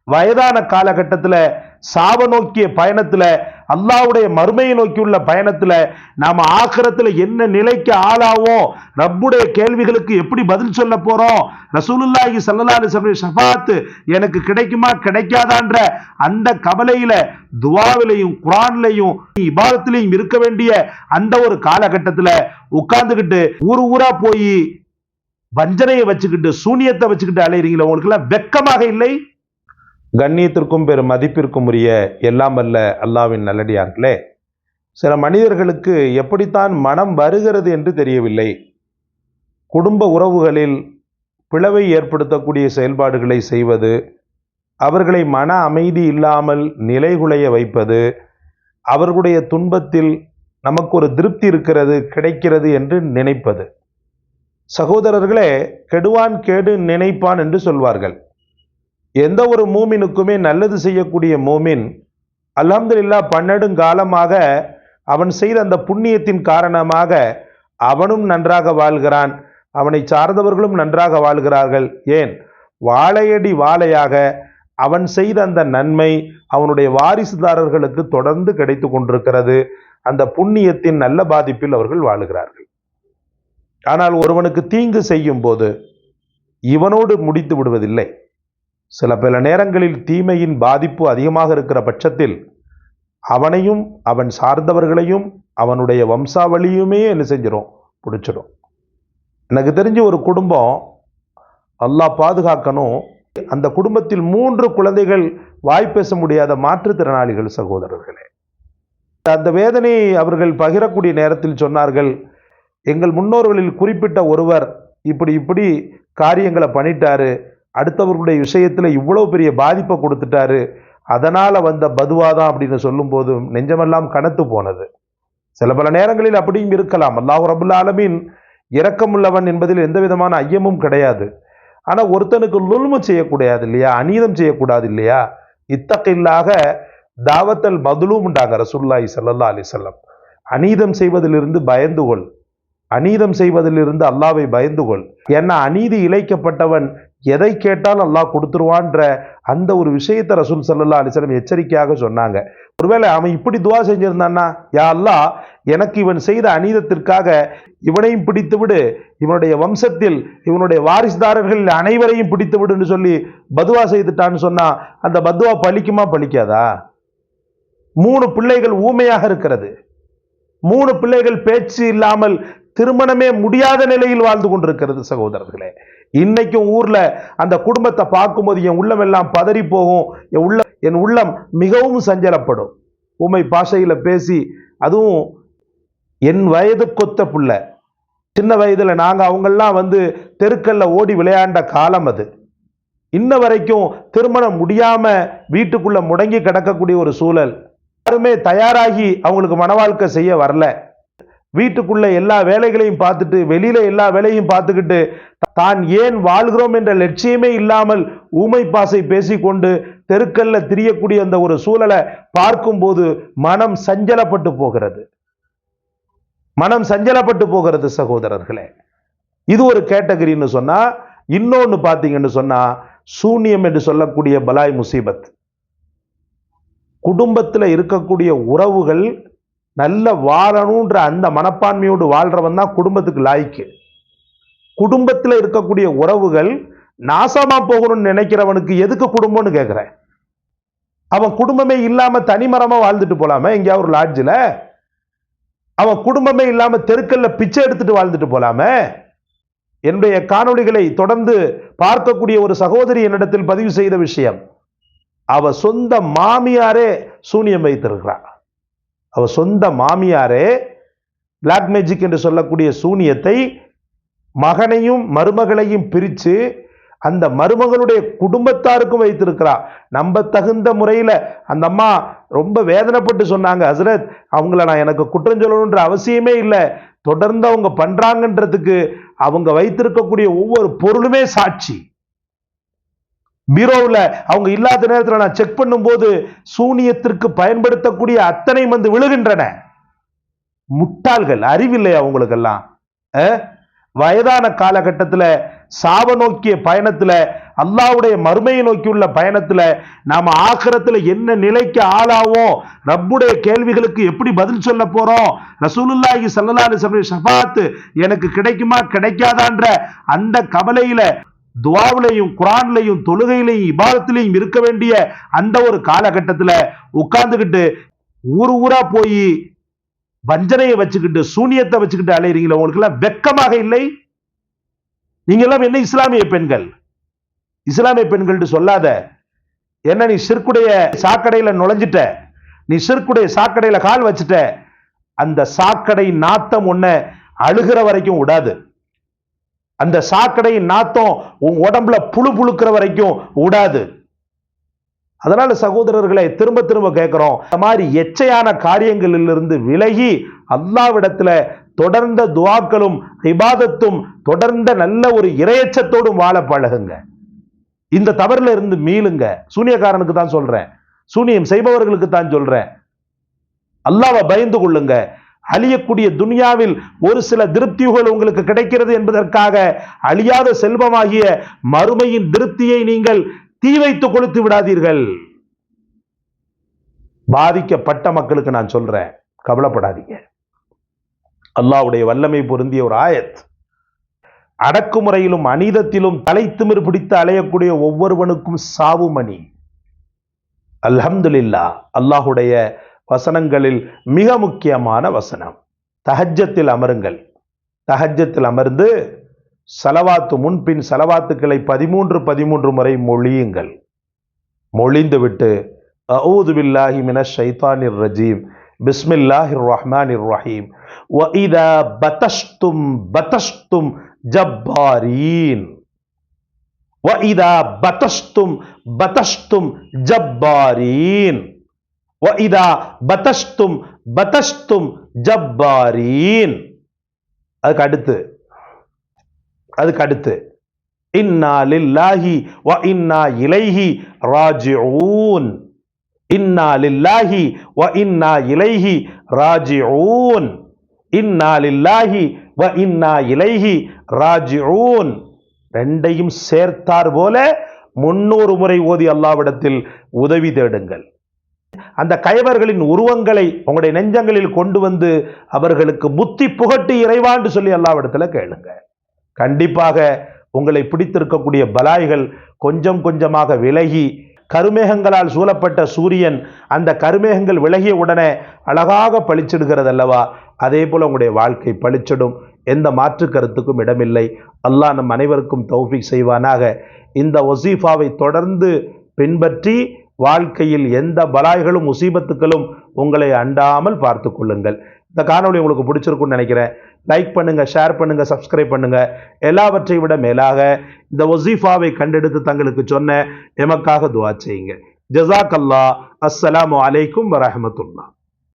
வயதான காலகட்டத்தில் சாவ நோக்கிய பயணத்துல, அல்லாஹ்வுடைய மறுமையை நோக்கியுள்ள பயணத்துல நாம ஆகிரத்துல என்ன நிலைக்கு ஆளாவோம், ரப்புடைய கேள்விகளுக்கு எப்படி பதில் சொல்ல போறோம், ரசூலுல்லாஹி ஸல்லல்லாஹு அலைஹி வஸல்லம் ஷஃபாத் எனக்கு கிடைக்குமா கிடைக்காதான்ற அந்த கவலையில துஆவிலையும் குர்ஆன்லையும் இபாதத்திலையும் இருக்க வேண்டிய அந்த ஒரு காலகட்டத்துல உட்கார்ந்துகிட்டு ஊர் ஊரா போய் வஞ்சனையை வச்சுக்கிட்டு சூனியத்தை வச்சுக்கிட்டு அலைகிறீங்களா? உங்களுக்கு எல்லாம் வெக்கமாக இல்லை? கண்ணியத்திற்கும் பெரும் மதிப்பிற்கும் உரிய எல்லாம் வல்ல அல்லாஹ்வின் நல்லடியார்களே, சில மனிதர்களுக்கு எப்படித்தான் மனம் வருகிறது என்று தெரியவில்லை. குடும்ப உறவுகளில் பிளவை ஏற்படுத்தக்கூடிய செயல்பாடுகளை செய்வது, அவர்களை மன அமைதி இல்லாமல் நிலைகுலைய வைப்பது, அவர்களுடைய துன்பத்தில் நமக்கு ஒரு திருப்தி இருக்கிறது கிடைக்கிறது என்று நினைப்பது. சகோதரர்களே, கெடுவான் கேடு நினைப்பான் என்று சொல்வார்கள். எந்த ஒரு மூமினுக்குமே நல்லது செய்யக்கூடிய மூமின் அல்ஹம்துலில்லாஹ் பன்னெடுங்காலமாக அவன் செய்த அந்த புண்ணியத்தின் காரணமாக அவனும் நன்றாக வாழ்கிறான், அவனை சார்ந்தவர்களும் நன்றாக வாழ்கிறார்கள். ஏன்? வாழையடி வாழையாக அவன் செய்த அந்த நன்மை அவனுடைய வாரிசுதாரர்களுக்கு தொடர்ந்து கிடைத்து கொண்டிருக்கிறது. அந்த புண்ணியத்தின் நல்ல பாதிப்பில் அவர்கள் வாழுகிறார்கள். ஆனால் ஒருவனுக்கு தீங்கு செய்யும் போது இவனோடு முடித்து விடுவதில்லை. சில பல நேரங்களில் தீமையின் பாதிப்பு அதிகமாக இருக்கிற பட்சத்தில் அவனையும் அவன் சார்ந்தவர்களையும் அவனுடைய வம்சாவளியுமே என்ன செஞ்சிடும்? பிடிச்சிடும். எனக்கு தெரிஞ்ச ஒரு குடும்பம், அல்லாஹ் பாதுகாக்கணும், அந்த குடும்பத்தில் 3 குழந்தைகள் வாய் பேச முடியாத மாற்றுத்திறனாளிகள் சகோதரர்களே. அந்த வேதனையை அவர்கள் பகிரக்கூடிய நேரத்தில் சொன்னார்கள், எங்கள் முன்னோர்களில் குறிப்பிட்ட ஒருவர் இப்படி இப்படி காரியங்களை பண்ணிட்டாரு, அடுத்தவர்களுடைய விஷயத்துல இவ்வளவு பெரிய பாதிப்பை கொடுத்துட்டாரு, அதனால வந்த பதுவாதான் அப்படின்னு சொல்லும் போது நெஞ்சமெல்லாம் கனத்து போனது. சில பல நேரங்களில் அப்படியும் இருக்கலாம். அல்லாஹ் ரப்புல் ஆலமீன் இரக்கமுள்ளவன் என்பதில் எந்த விதமான ஐயமும் கிடையாது. ஆனா ஒருத்தனுக்கு லுல்மு செய்யக்கூடாது இல்லையா, அநீதம் செய்யக்கூடாது இல்லையா? இத்தகில்லாக தாவத்தல் மதுலூம்ண்டாங்க ரசூலுல்லாஹி ஸல்லல்லாஹு அலைஹி வஸல்லம். அநீதம் செய்வதிலிருந்து பயந்து கொள், அநீதம் செய்வதிலிருந்து அல்லாஹ்வை பயந்து கொள். ஏன்னா அநீதி இழைக்கப்பட்டவன் எதை கேட்டாலும் அல்லாஹ் கொடுத்துருவான்ற அந்த ஒரு விஷயத்தை ரசூல் ஸல்லல்லாஹு அலைஹி வஸல்லம் எச்சரிக்கையாக சொன்னாங்க. ஒருவேளை அவன் இப்படி துவா செஞ்சிருந்தான்னா, யா அல்லாஹ் எனக்கு இவன் செய்த அநீதத்திற்காக இவனையும் பிடித்து விடு, இவனுடைய வம்சத்தில் இவனுடைய வாரிசுதாரர்கள் அனைவரையும் பிடித்து விடுன்னு சொல்லி பதுவா செய்துட்டான்னு சொன்னா அந்த பதுவா பலிக்குமா பலிக்காதா? 3 பிள்ளைகள் ஊமையாக இருக்கிறது, 3 பிள்ளைகள் பேச்சு இல்லாமல் திருமணமே முடியாத நிலையில் வாழ்ந்து கொண்டிருக்கிறது சகோதரர்களே. இன்னைக்கும் ஊர்ல அந்த குடும்பத்தை பார்க்கும்போது என் உள்ளம் எல்லாம் பதறி போகும், என் உள்ளம் மிகவும் சஞ்சலப்படும். ஊமை பாஷையில பேசி, அதுவும் என் வயது கொத்த புள்ள, சின்ன வயதுல நாங்க அவங்கெல்லாம் தெருக்கல்ல ஓடி விளையாண்ட காலம் அது. இன்ன வரைக்கும் திருமணம் முடியாம வீட்டுக்குள்ள முடங்கி கிடக்கக்கூடிய ஒரு சூழல். யாருமே தயாராகி அவங்களுக்கு மன வாழ்க்கை செய்ய வரல. வீட்டுக்குள்ள எல்லா வேலைகளையும் பார்த்துட்டு வெளியில எல்லா வேலையும் பார்த்துக்கிட்டு தான் ஏன் வாழ்கிறோம் என்ற லட்சியமே இல்லாமல் ஊமை பாசை பேசிக்கொண்டு தெருக்கல்ல திரியக்கூடிய அந்த ஒரு சூழலை பார்க்கும்போது மனம் சஞ்சலப்பட்டு போகிறது, மனம் சஞ்சலப்பட்டு போகிறது சகோதரர்களே. இது ஒரு கேட்டகரின்னு சொன்னா. இன்னொன்னு பாத்தீங்கன்னு சொன்னா சூனியம் என்று சொல்லக்கூடிய பலாய் முசீபத். குடும்பத்தில் இருக்கக்கூடிய உறவுகள் நல்ல வாழணுன்ற அந்த மனப்பான்மையோடு வாழ்றவன் தான் குடும்பத்துக்கு லாய்க்கு. குடும்பத்தில் இருக்கக்கூடிய உறவுகள் நாசமா போகணும்னு நினைக்கிறவனுக்கு எதுக்கு குடும்பம்னு கேட்கிறேன். அவன் குடும்பமே இல்லாம தனிமரமா வாழ்ந்துட்டு போலாமே எங்கேயாவது ஒரு லாட்ஜில். அவன் குடும்பமே இல்லாம தெருக்கல்ல பிச்சை எடுத்துட்டு வாழ்ந்துட்டு போலாமே. என்னுடைய காணொளிகளை தொடர்ந்து பார்க்கக்கூடிய ஒரு சகோதரி என்னிடத்தில் பதிவு செய்த விஷயம், அவ சொந்த மாமியாரே சூனியம் வைத்திருக்கிறார். அவ சொந்த மாமியாரே பிளாக் மேஜிக் என்று சொல்லக்கூடிய சூனியத்தை மகனையும் மருமகளையும் பிரித்து அந்த மருமகளுடைய குடும்பத்தாருக்கும் வைத்திருக்கிறார். நம்ப தகுந்த முறையில் அந்த அம்மா ரொம்ப வேதனைப்பட்டு சொன்னாங்க, ஹசரத் அவங்கள நான் எனக்கு குற்றம் சொல்லணுன்ற அவசியமே இல்லை, தொடர்ந்து அவங்க பண்றாங்கன்றதுக்கு அவங்க வைத்திருக்கக்கூடிய ஒவ்வொரு பொருளுமே சாட்சி. பீரோவில் அவங்க இல்லாத நேரத்தில் நான் செக் பண்ணும் போது சூனியத்திற்கு பயன்படுத்தக்கூடிய அத்தனை விழுகின்றன. முட்டாள்கள், அறிவில்லை அவங்களுக்கெல்லாம். வயதான காலகட்டத்தில் சாவ நோக்கிய பயணத்துல, அல்லாஹ்வுடைய மறுமையை நோக்கியுள்ள பயணத்துல நாம ஆகிரத்துல என்ன நிலைக்கு ஆளாவோம், ரப்புடைய கேள்விகளுக்கு எப்படி பதில் சொல்ல போறோம், ரசூலுல்லாஹி ஸல்லல்லாஹு அலைஹி வஸல்லம் ஷஃபாத் எனக்கு கிடைக்குமா கிடைக்காதான்ற அந்த கவலையில துஆவிலையும் குர்ஆன்லையும் தொழுகையிலையும் இபாதத்திலையும் இருக்க வேண்டிய அந்த ஒரு காலகட்டத்தில் உட்கார்ந்துகிட்டு ஊர் ஊரா போய் வஞ்சனையை வச்சுக்கிட்டு சூனியத்தை வச்சுக்கிட்டு அலைகிறீங்களா? உங்களுக்கு எல்லாம் வெக்கமாக இல்லை? நீங்க எல்லாம் என்ன இஸ்லாமிய பெண்கள்? இஸ்லாமிய பெண்கள் சொல்லாத. என்ன நீ ஷிர்க்குடைய சாக்கடையில நுழைஞ்சிட்ட, நீ ஷிர்க்குடைய சாக்கடையில கால் வச்சுட்ட, அந்த சாக்கடை நாத்தம் உன்னை அழுகிற வரைக்கும் விடாது. அந்த சாக்கடை நாத்தம் உன் உடம்புல புழு புழுக்கிற வரைக்கும் விடாது. அதனால சகோதரர்களை திரும்ப திரும்ப கேட்கிறோம், இந்த மாதிரி எச்சையான காரியங்களிலிருந்து விலகி அல்லாஹ்விடத்துல தொடர்ந்த துஆக்களும் இபாதத்தும் தொடர்ந்த நல்ல ஒரு இறையச்சத்தோடும் வாழ பழகுங்க. இந்த தவறுல இருந்து மீளுங்க. சூனியக்காரனுக்கு தான் சொல்றேன், சூனியம் செய்பவர்களுக்கு தான் சொல்றேன். அல்லாஹ்வை பயந்து கொள்ளுங்க. அழியக்கூடிய துனியாவில் ஒரு சில திருப்திகள் உங்களுக்கு கிடைக்கிறது என்பதற்காக அழியாத செல்வமாகிய மறுமையின் திருப்தியை நீங்கள் தீ வைத்து கொளுத்து விடாதீர்கள். பாதிக்கப்பட்ட மக்களுக்கு நான் சொல்றேன், கவலைப்படாதீங்க. அல்லாஹ்வுடைய வல்லமை பொருந்திய ஒரு ஆயத். அடக்குமுறையிலும் அநீதத்திலும் தலை திமிர் பிடித்து அலையக்கூடிய ஒவ்வொருவனுக்கும் சாவு மணி. அல்ஹம்துலில்லாஹ். அல்லாஹ்வுடைய வசனங்களில் மிக முக்கியமான வசனம், தஹஜ்ஜத்தில் அமருங்கள். தஹஜ்ஜத்தில் அமர்ந்து சலவாத்து முன்பின் சலவாத்துக்களை 13 முறை மொழியுங்கள். மொழிந்து விட்டு அஊது பில்லாஹி மினஷ் ஷைத்தானிர் ரஜீம் பிஸ்மில்லாஹிர் ரஹ்மானிர் ரஹீம் வ இதா பதஷ்தும் ஜப்பாரீன் வ இதா பதஷ்தும் ஜப்பாரீன் வ இதா பதஷ்தும் ஜப்பாரீன். அதுக்கு அடுத்து இன்னா லில்லாஹி வ இன்னா இலைஹி ராஜிஊன். இன்னா லில்லாஹி வ இன்னா இலைஹி ராஜிஊன். இன்னா லில்லாஹி வ இன்னா இலைஹி ராஜிஊன். ரெண்டையும் சேர்த்தார் போல 300 முறை ஓதி அல்லாஹ்விடத்தில் உதவி தேடுங்கள். அந்த கயவர்களின் உருவங்களை உங்களுடைய நெஞ்சங்களில் கொண்டு வந்து அவர்களுக்கு புத்தி புகட்டி இறைவான்னு சொல்லி அல்லாஹ்விடத்துல கேளுங்க. கண்டிப்பாக உங்களை பிடித்திருக்கக்கூடிய பலாய்கள் கொஞ்சம் கொஞ்சமாக விலகி, கருமேகங்களால் சூழப்பட்ட சூரியன் அந்த கருமேகங்கள் விலகிய உடனே அழகாக பளிச்சிடுகிறது அல்லவா, அதே போல உங்களுடைய வாழ்க்கை பளிச்சிடும். எந்த மாற்று கருத்துக்கும் இடமில்லை. அல்லாஹ் நம் அனைவருக்கும் தௌஃபீக் செய்வானாக. இந்த வசீஃபாவை தொடர்ந்து பின்பற்றி வாழ்க்கையில் எந்த பலாய்களும் முசீபத்துக்களும் உங்களை அண்டாமல் பார்த்து கொள்ளுங்கள். இந்த காணொளி உங்களுக்கு பிடிச்சிருக்குன்னு நினைக்கிறேன். லைக் பண்ணுங்க, ஷேர் பண்ணுங்க, சப்ஸ்கிரைப் பண்ணுங்க. எல்லாவற்றை விட மேலாக இந்த வசீஃபாவை கண்டெடுத்து தங்களுக்கு சொன்ன எமக்காக துஆ செய்யுங்க. ஜஸாக்கல்லாஹ். அஸ்ஸலாமு அலைக்கும் வரஹ்மத்துல்லாஹ்.